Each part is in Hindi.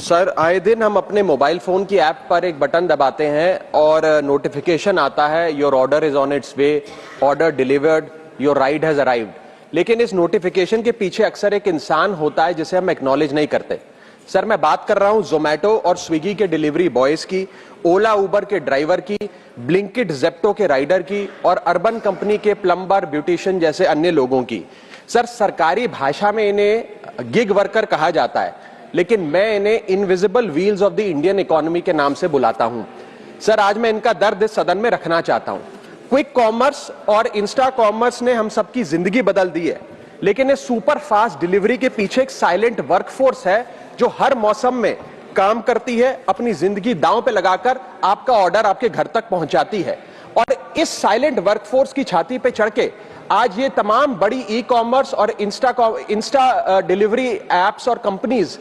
सर, आए दिन हम अपने मोबाइल फोन की ऐप पर एक बटन दबाते हैं और नोटिफिकेशन आता है, your order is on it's way, order delivered, your ride has arrived. लेकिन इस नोटिफिकेशन के पीछे अक्सर एक इंसान होता है जिसे हम एक्नॉलेज नहीं करते। सर, मैं बात कर रहा हूं जोमेटो और स्विगी के डिलीवरी बॉयज की, ओला उबर के ड्राइवर की, ब्लिंकिट जेप्टो के राइडर की और अर्बन कंपनी के प्लम्बर, ब्यूटिशियन जैसे अन्य लोगों की। सर, सरकारी भाषा में इन्हें गिग वर्कर कहा जाता है, लेकिन मैं इन्हें invisible wheels of the Indian economy के नाम से बुलाता हूं। सर, आज मैं इनका दर्द इस सदन में रखना चाहता हूं। क्विक कॉमर्स और इंस्टा कॉमर्स ने हम सबकी जिंदगी बदल दी है, लेकिन इस सुपर फास्ट डिलीवरी के पीछे एक साइलेंट वर्कफोर्स है जो हर मौसम में काम करती है, अपनी जिंदगी दांव पे लगाकर आपका ऑर्डर आपके घर तक पहुंचाती है। और इस साइलेंट वर्कफोर्स की छाती पे चढ़ के आज ये तमाम बड़ी ई कॉमर्स और इंस्टा डिलीवरी एप्स और कंपनीज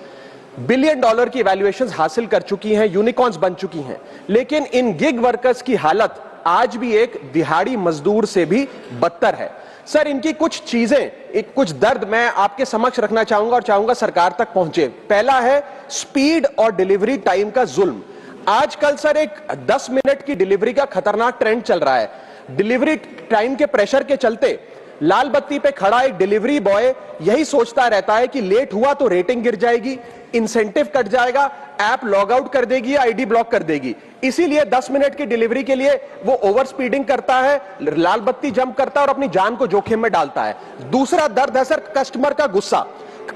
$1 बिलियन की वैल्यूएशंस हासिल कर चुकी हैं, यूनिकॉर्न्स बन चुकी हैं। लेकिन इन गिग वर्कर्स की हालत आज भी एक दिहाड़ी मजदूर से भी बदतर है। सर, इनकी कुछ चीजें, कुछ दर्द मैं आपके समक्ष रखना चाहूंगा और चाहूंगा सरकार तक पहुंचे। पहला है स्पीड और डिलीवरी टाइम का जुल्म। आजकल सर एक 10 मिनट की डिलीवरी का खतरनाक ट्रेंड चल रहा है। डिलीवरी टाइम के प्रेशर के चलते लाल बत्ती पे खड़ा एक डिलीवरी बॉय यही सोचता रहता है कि लेट हुआ तो रेटिंग गिर जाएगी, इंसेंटिव कट जाएगा, ऐप लॉग आउट कर देगी, आईडी ब्लॉक कर देगी। इसीलिए 10 मिनट की डिलीवरी के लिए वो ओवर स्पीडिंग करता है, लाल बत्ती जंप करता है और अपनी जान को जोखिम में डालता है। दूसरा दर्द है सर कस्टमर का गुस्सा।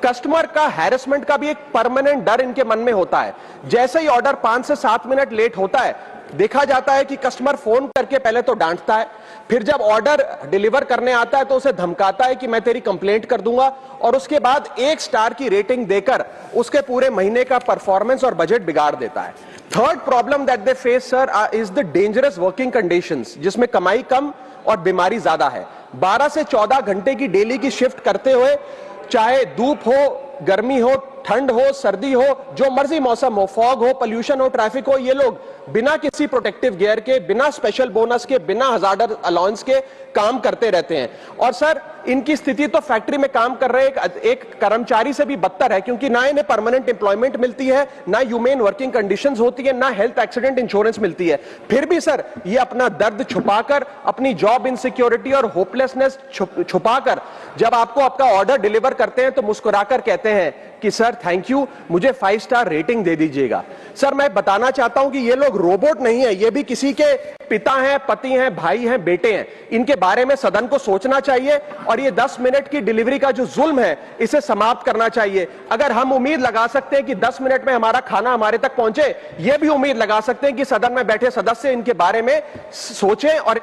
कस्टमर का हैरेसमेंट का भी एक परमानेंट डर इनके मन में होता है। जैसे ही ऑर्डर 5 से 7 मिनट लेट होता है, देखा जाता है कि कस्टमर फोन करके पहले तो डांटता है, फिर जब ऑर्डर डिलीवर करने आता है तो उसे धमकाता है कि मैं तेरी कंप्लेंट कर दूंगा, और उसके बाद 1 स्टार की रेटिंग देकर उसके पूरे महीने का परफॉर्मेंस और बजट बिगाड़ देता है। Third problem that they face sir is the dangerous working conditions, जिसमें कमाई कम और बीमारी ज्यादा है। 12 से 14 घंटे की डेली की शिफ्ट करते हुए, चाहे धूप हो, गर्मी हो, ठंड हो, सर्दी हो, जो मर्जी मौसम हो, फॉग हो, पोल्यूशन हो, ट्रैफिक हो, ये लोग बिना किसी प्रोटेक्टिव गियर के, बिना स्पेशल बोनस के, बिना हजार्डर अलाउंस के काम करते रहते हैं। और सर, इनकी स्थिति तो फैक्ट्री में काम कर रहे एक कर्मचारी से भी बदतर है, क्योंकि ना इन्हें परमानेंट एम्प्लॉयमेंट मिलती है, ना ह्यूमेन वर्किंग कंडीशंस होती है, ना हेल्थ एक्सीडेंट इंश्योरेंस मिलती है। फिर भी सर ये अपना दर्द छुपाकर, अपनी जॉब इनसिक्योरिटी और होपलेसनेस छुपाकर जब आपको आपका ऑर्डर डिलीवर करते हैं तो मुस्कुराकर कहते हैं कि सर थैंक यू, मुझे 5 स्टार रेटिंग दे दीजिएगा। सर, मैं बताना चाहता हूं कि ये लोग रोबोट नहीं है, ये भी किसी के पिता हैं, पति हैं, भाई हैं, बेटे हैं। इनके बारे में सदन को सोचना चाहिए और ये 10 मिनट की डिलीवरी का जो जुल्म है इसे समाप्त करना चाहिए। अगर हम उम्मीद लगा सकते हैं कि 10 मिनट में हमारा खाना हमारे तक पहुंचे, ये भी उम्मीद लगा सकते हैं कि सदन में बैठे सदस्य इनके बारे में सोचें और